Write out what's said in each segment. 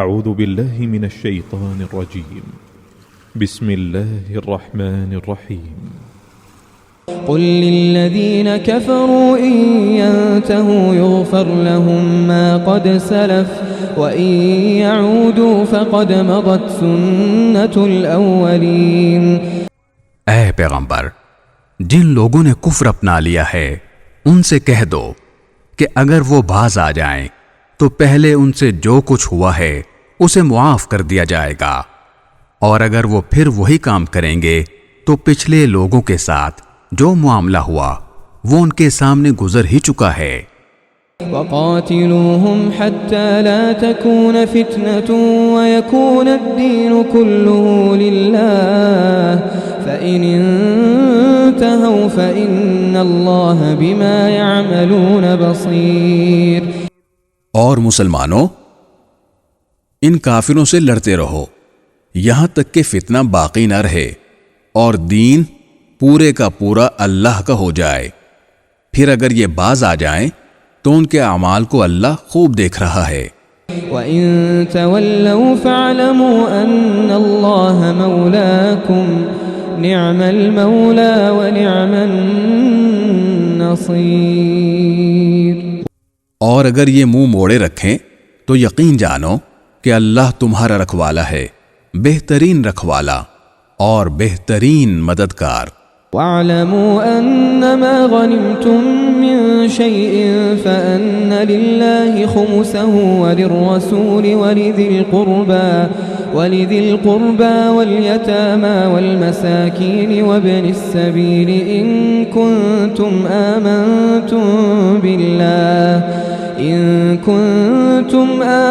اعوذ باللہ من الشیطان الرجیم بسم اللہ الرحمن الرحیم قل للذین كفروا إن ينتهوا يغفر لهم ما قد سلف وإن يعودوا فقد مضت سنة الأولين۔ اے پیغمبر، جن لوگوں نے کفر اپنا لیا ہے ان سے کہہ دو کہ اگر وہ باز آ جائیں تو پہلے ان سے جو کچھ ہوا ہے اسے معاف کر دیا جائے گا، اور اگر وہ پھر وہی کام کریں گے تو پچھلے لوگوں کے ساتھ جو معاملہ ہوا وہ ان کے سامنے گزر ہی چکا ہے۔ وَقَاتِلُوهُمْ حَتَّى لَا تَكُونَ فِتْنَةٌ وَيَكُونَ الدِّينُ كُلُّهُ لِلَّهِ فَإِنِ انْتَهَوْا فَإِنَّ اللَّهَ بِمَا يَعْمَلُونَ بَصِيرٌ۔ اور مسلمانوں، ان کافروں سے لڑتے رہو یہاں تک کہ فتنہ باقی نہ رہے اور دین پورے کا پورا اللہ کا ہو جائے۔ پھر اگر یہ باز آ جائیں تو ان کے اعمال کو اللہ خوب دیکھ رہا ہے۔ وَإِن تَوَلَّوْا فَاعْلَمُوا أَنَّ اللَّهَ مَوْلَاكُمْ نِعْمَ الْمَوْلَى وَنِعْمَ النَّصِيرُ۔ اور اگر یہ منہ موڑے رکھیں تو یقین جانو کہ اللہ تمہارا رکھوالا ہے، بہترین رکھوالا اور بہترین مددگار۔ وَاعْلَمُوا أَنَّمَا غَنِمْتُم مِّن شَيْءٍ فَأَنَّ لِلَّهِ خُمُسَهُ وَلِلرَّسُولِ وَلِذِي الْقُرْبَى وَالْيَتَامَى وَالْمَسَاكِينِ وَابْنِ السَّبِيلِ إِن كُنتُمْ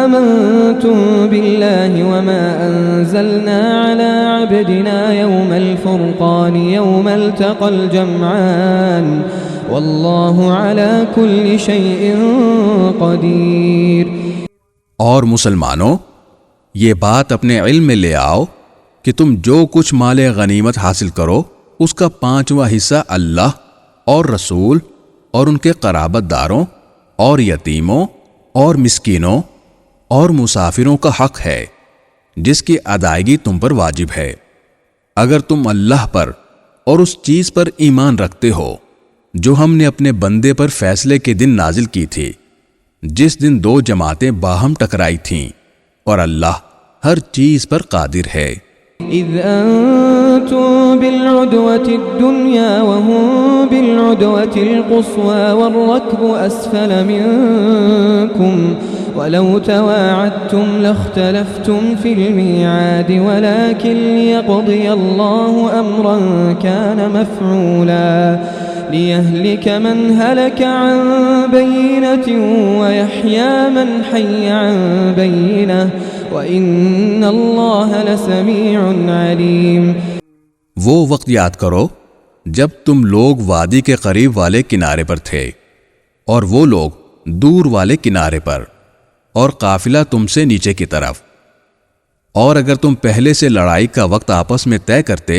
آمنتم بالله وما أنزلنا على عبدنا يوم الفرقان يوم التقى الجمعان والله على كل شيء قدير۔ اور مسلمانوں، یہ بات اپنے علم میں لے آؤ کہ تم جو کچھ مال غنیمت حاصل کرو اس کا 5واں حصہ اللہ اور رسول اور ان کے قرابت داروں اور یتیموں اور مسکینوں اور مسافروں کا حق ہے جس کی ادائیگی تم پر واجب ہے، اگر تم اللہ پر اور اس چیز پر ایمان رکھتے ہو جو ہم نے اپنے بندے پر فیصلے کے دن نازل کی تھی، جس دن دو جماعتیں باہم ٹکرائی تھیں، اور اللہ ہر چیز پر قادر ہے۔ اذ انتم بالعدوة الدنيا وهم بالعدوة القصوى والركب اسفل منكم ولو تواعدتم لاختلفتم في الميعاد ولكن ليقضي الله امرا كان مفعولا ليهلك من هلك عن بينة ويحيى من حي عن بينة وَإِنَّ اللَّهَ لَسَمِيعٌ عَلِيمٌ۔ وہ وقت یاد کرو جب تم لوگ وادی کے قریب والے کنارے پر تھے اور وہ لوگ دور والے کنارے پر، اور قافلہ تم سے نیچے کی طرف، اور اگر تم پہلے سے لڑائی کا وقت آپس میں طے کرتے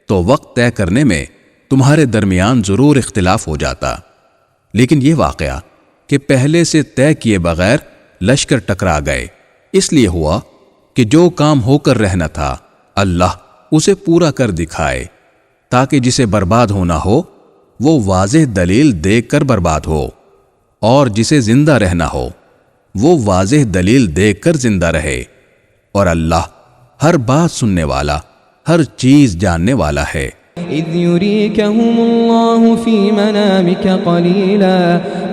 تو وقت طے کرنے میں تمہارے درمیان ضرور اختلاف ہو جاتا، لیکن یہ واقعہ کہ پہلے سے طے کیے بغیر لشکر ٹکرا گئے اس لیے ہوا کہ جو کام ہو کر رہنا تھا اللہ اسے پورا کر دکھائے، تاکہ جسے برباد ہونا ہو وہ واضح دلیل دیکھ کر برباد ہو، اور جسے زندہ رہنا ہو وہ واضح دلیل دیکھ کر زندہ رہے، اور اللہ ہر بات سننے والا، ہر چیز جاننے والا ہے۔ اذ يريكهم الله في منامك قليلا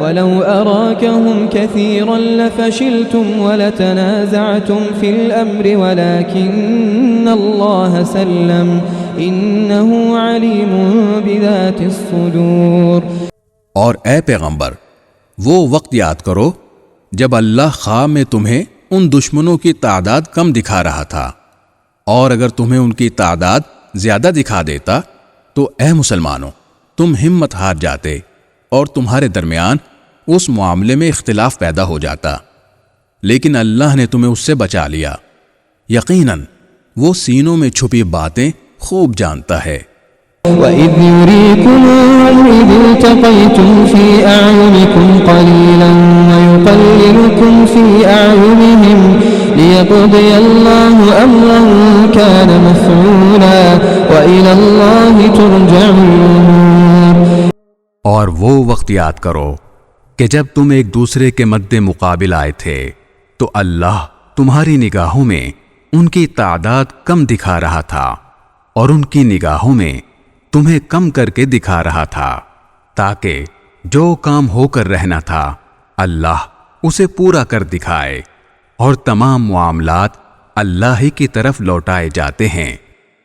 ولو أراكهم كثيرا لفشلتم ولتنازعتم في الأمر ولكن الله سلم إنه عليم بذات الصدور۔ اور اے پیغمبر، وہ وقت یاد کرو جب اللہ خواہ میں تمہیں ان دشمنوں کی تعداد کم دکھا رہا تھا، اور اگر تمہیں ان کی تعداد زیادہ دکھا دیتا تو اے مسلمانوں تم ہمت ہار جاتے اور تمہارے درمیان اس معاملے میں اختلاف پیدا ہو جاتا، لیکن اللہ نے تمہیں اس سے بچا لیا، یقیناً وہ سینوں میں چھپی باتیں خوب جانتا ہے۔ وَإِذْ يُرِيكُمُوهُمْ إِذِ الْتَقَيْتُمْ فِي أَعْيُنِكُمْ قَلِيلًا وَيُقَلِّلُكُمْ فِي أَعْيُنِهِمْ ليقضي الله أمرا كان مفعولا وإلى الله ترجع الأمور. اور وہ وقت یاد کرو کہ جب تم ایک دوسرے کے مد مقابل آئے تھے تو اللہ تمہاری نگاہوں میں ان کی تعداد کم دکھا رہا تھا اور ان کی نگاہوں میں تمہیں کم کر کے دکھا رہا تھا تاکہ جو کام ہو کر رہنا تھا اللہ اسے پورا کر دکھائے، اور تمام معاملات اللہ ہی کی طرف لوٹائے جاتے ہیں۔